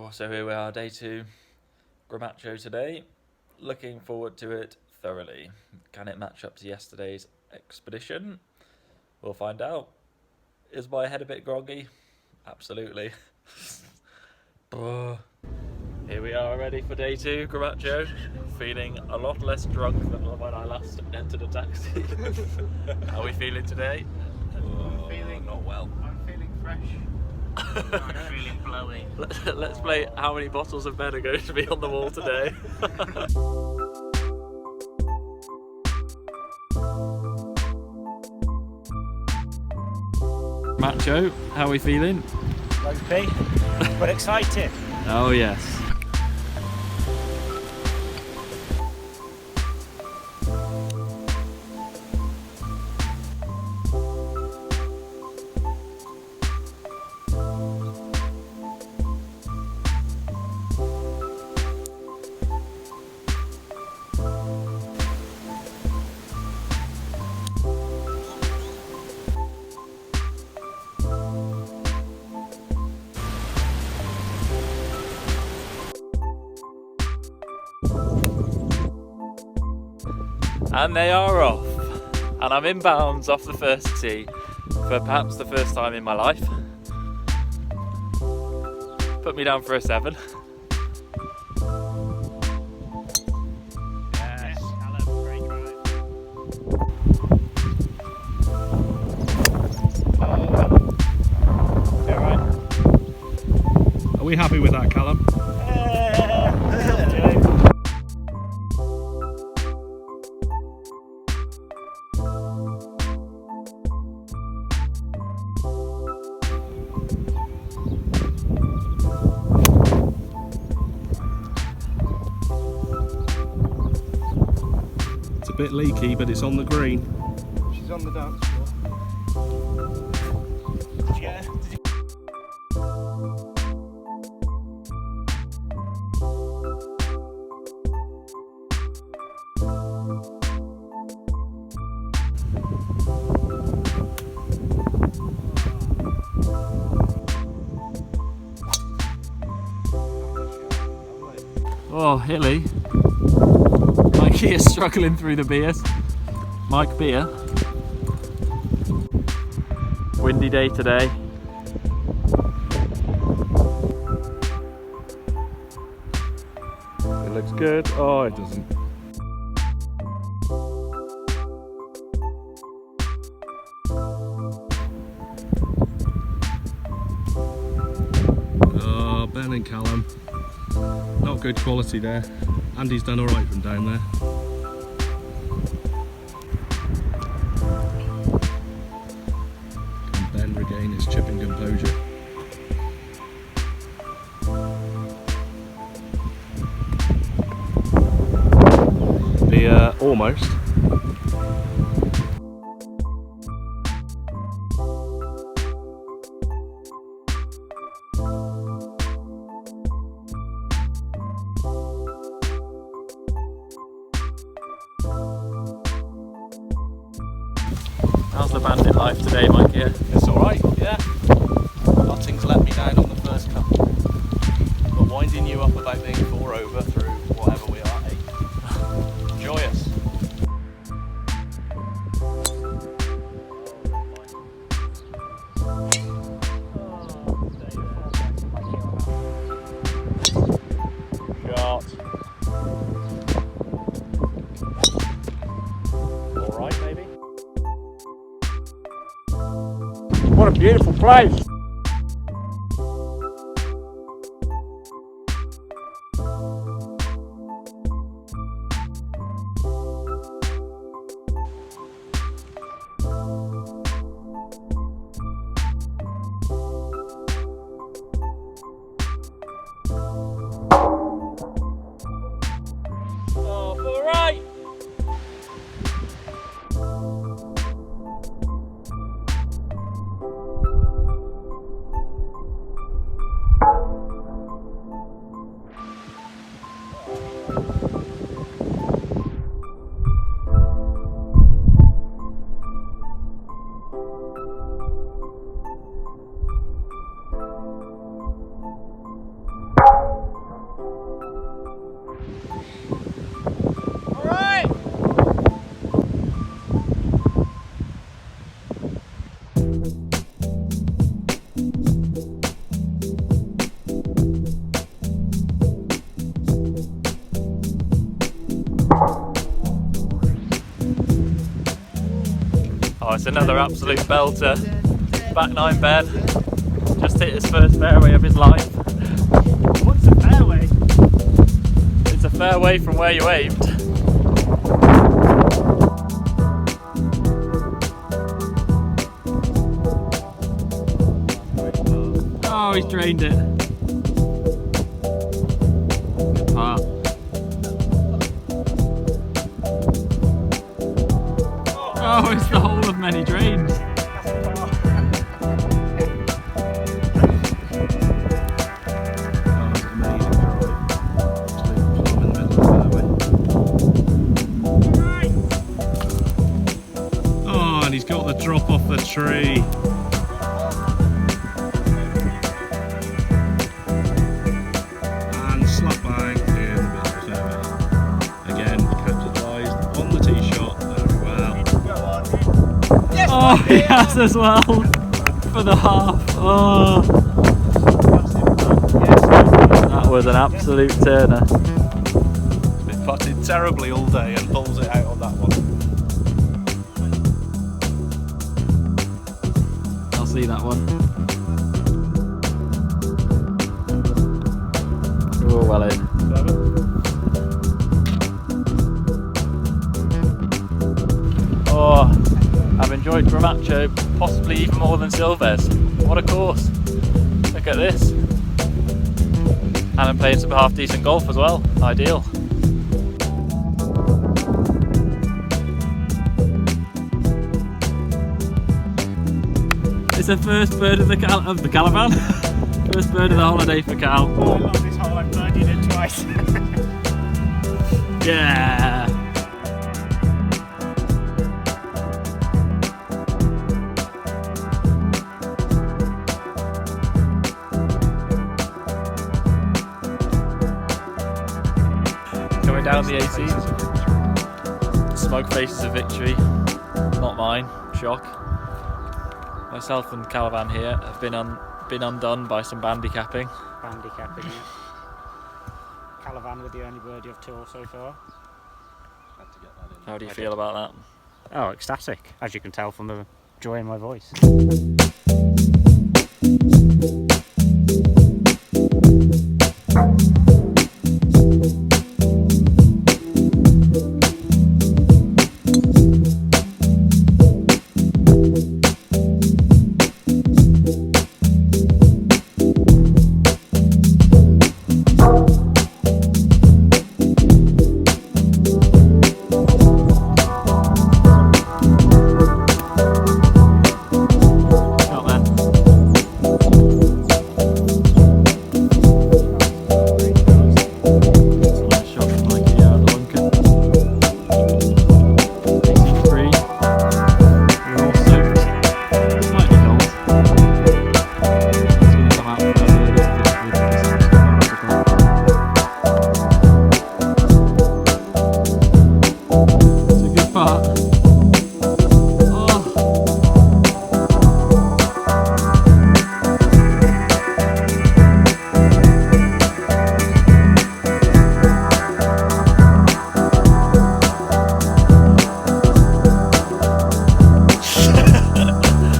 So here we are, day 2, Gramacho today. Looking forward to it thoroughly. Can it match up to yesterday's expedition? We'll find out. Is my head a bit groggy? Absolutely. Here we are, ready for day 2, Gramacho. Feeling a lot less drunk than when I last entered a taxi. How are we feeling today? Not well. I'm feeling fresh. I'm feeling blowy. Let's play how many bottles of men are going to be on the wall today. Macho, how are we feeling? Ropey, but excited. Oh yes. And they are off, and I'm inbounds off the first tee for perhaps the first time in my life. Put me down for a 7. Yes, Callum, great drive. Are we happy with that, Callum? It's a bit leaky, but it's on the green. She's on the dance floor. Did you get her? Oh, hilly. Mikey is struggling through the beers. Mike beer. Windy day today. It looks good. Oh, it doesn't. Oh, Ben and Callum. Not good quality there. Andy's done alright from down there. Can Ben regain his chipping composure? Almost. How's the bandit life today, Mikey? It's alright, yeah. Notting's let me down on the first couple. But winding you up about being 4 over through whatever we are, 8. Joyous. Shot. Alright, maybe. What a beautiful place. Off, alright! That's another absolute belter. Back 9 Ben. Just hit his first fairway of his life. What's a fairway? It's a fairway from where you aimed. Oh, he's drained it. Good par. Oh, it's the whole of many drains. Oh, and he's got the drop off the tree. And slap bang in the middle of the fairway. Again, capitalised on the tee shot very well. Oh, he has as well for the half. Oh, that was an absolute turner. Been putted terribly all day and pulls it out on that one. I'll see that one. Oh, well in. Oh, I've enjoyed Gramacho possibly even more than Silves. What a course. Look at this. And I'm playing some half decent golf as well. Ideal. It's the first bird of the caravan. First bird of the holiday for Cal. Oh, I love this hole, I've birdied it twice. Yeah. Coming down the 18th. Smoke faces of victory. Not mine. Shock. Myself and Callum here have been undone by some bandicapping. Handicapping it. Callum with the only birdie of tour so far. How do you feel about that? Oh, ecstatic, as you can tell from the joy in my voice.